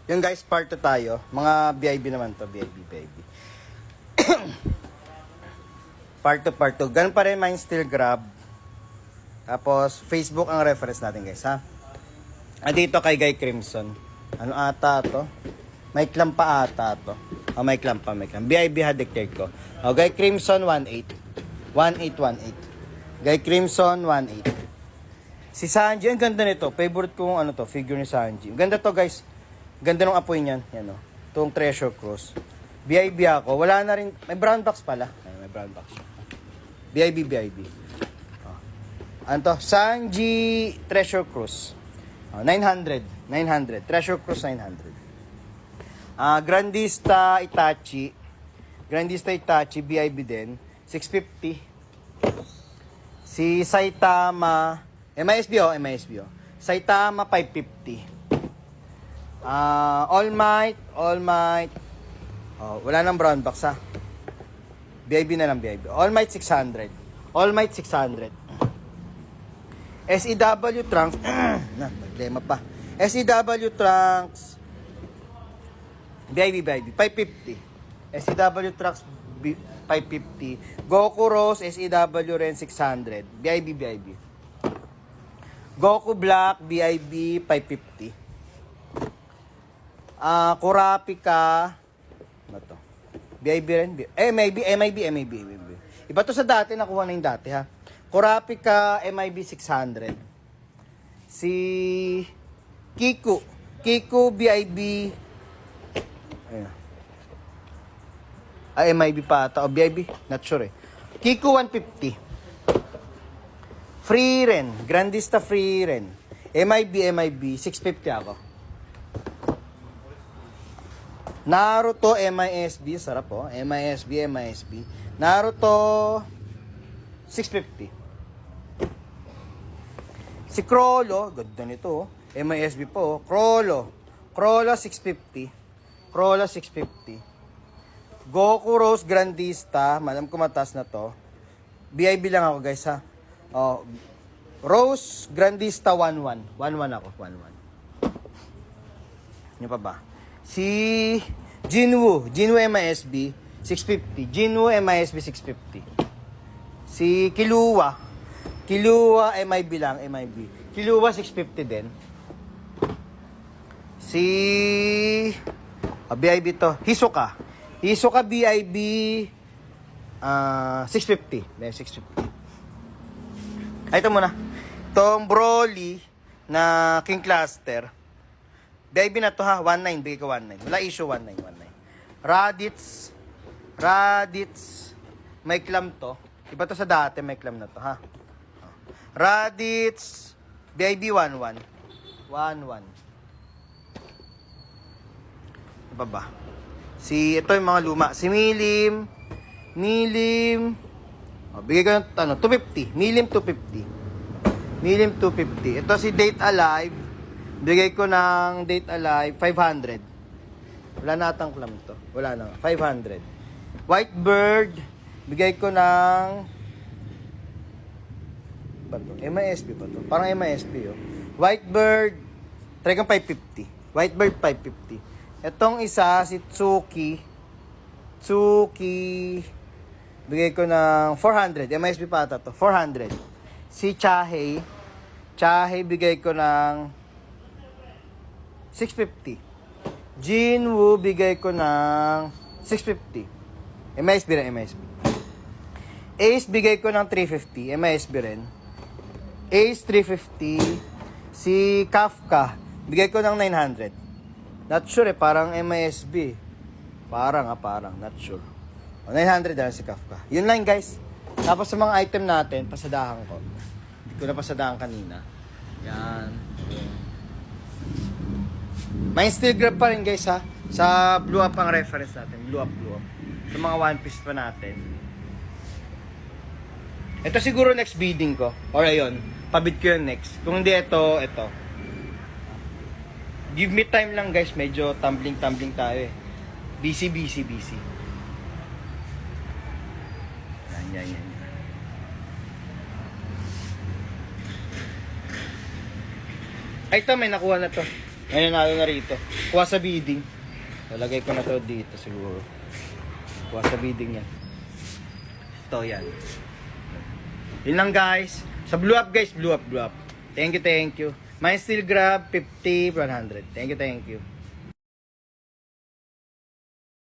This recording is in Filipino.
Yung guys, part 2 tayo. Mga BIB naman to, BIB. Part 2. Ganun pa rin, mine still grab. Tapos, Facebook ang reference natin guys, ha? Dito kay Guy Crimson. Ano ata to? May clamp pa ata to. Oh, may clamp pa. BIB hadictate ko. Oh, Guy Crimson 18. 1818. Guy Crimson 18. Si Sanji, ang ganda nito. Favorite kong ano to, figure ni Sanji. Ganda to guys. Ganda ng apoy niyan. Yan o. Itong Treasure Cross. BIB ako. Wala na rin. May brown box pala. Ay, may brown box. BIB. Oh. Ano to? Sanji Treasure Cruise. 900. Treasure Cruise 900. Grandista Itachi. BIB din. 650. Si Saitama. MISB. Saitama 550. All Might. Oh, wala nang brown box ha. BIB na lang BIB. All Might 600. SEW Trunks. Problema pa. SEW Trunks. BIB 550. SEW Trunks 550. Goku Rose SEW rin 600. BIB. Goku Black BIB 550. Kurapika. Ano to? BIB rin. MIB. Iba to sa dati. Nakuha na yung dati ha. Kurapika MIB 600. Si Kiku BIB. Ayun. MIB pa ata. O BIB. Not sure eh. Kiku 150. Free Ren. Grandista Free Ren. MIB 650 ako. Naruto MISB, sarap po. MISB. Naruto 650. Si Crollo, ganda nito. MISB po. Crollo 650. Goku Rose Grandista, malam ko mataas na to. BIB lang ako guys ha. Oh, Rose Grandista 11 ako. 11. Ano pa ba? Si Jinwoo MISB 650. MISB 650. Si Kilua MIB lang, Kilua 650 din. Si BIB to, Hisoka BIB 650. 650. Ay, ito muna. Itong Broly na King Cluster. BIB na to ha, 19, bigay ko 19. Wala issue, 19. Raditz, may clam to. Iba to sa dati, may clam na to ha. Raditz, BIB 11. Iba ba? Ito yung mga luma. Si Milim. Bigay ko ng 250. Milim 250. Ito si Date Alive. Bigay ko ng Date Alive 500. Wala na atang clam to. Wala na. 500. White Bird. Bigay ko ng MISB pa to. Parang MISB oh. White Bird. Try kang 550. White Bird 550. Itong isa si Tsuki. Bigay ko ng 400. MISB pa ata to. 400. Si Chahe bigay ko ng 650. Jinwoo bigay ko ng 650. MISB. Ace bigay ko ng 350. MISB rin. Ace 350. Si Kafka bigay ko ng 900. Not sure eh, parang MISB. Parang not sure. 900 na si Kafka. Yun lang guys. Tapos sa mga item natin, pasadahan ko. Hindi ko na pasadahan kanina. Yan. May steel grab pa rin guys ha. Sa blue up ang reference natin. Blue up. Sa mga one piece pa natin. Ito siguro next bidding ko. Or ayun, pabid ko yun next. Kung hindi ito. Give me time lang guys. Medyo tumbling tayo eh. Busy. Yan. Ay, ito may nakuha na to. Ngayon natin na rito. Kuha sa bidding. Lalagay ko na to dito siguro. Kuha sa bidding yan. Ito yan. Yun lang guys. Sa Blue Up guys, Blue Up. Thank you. Mine Steel Grab, 50, 100. Thank you.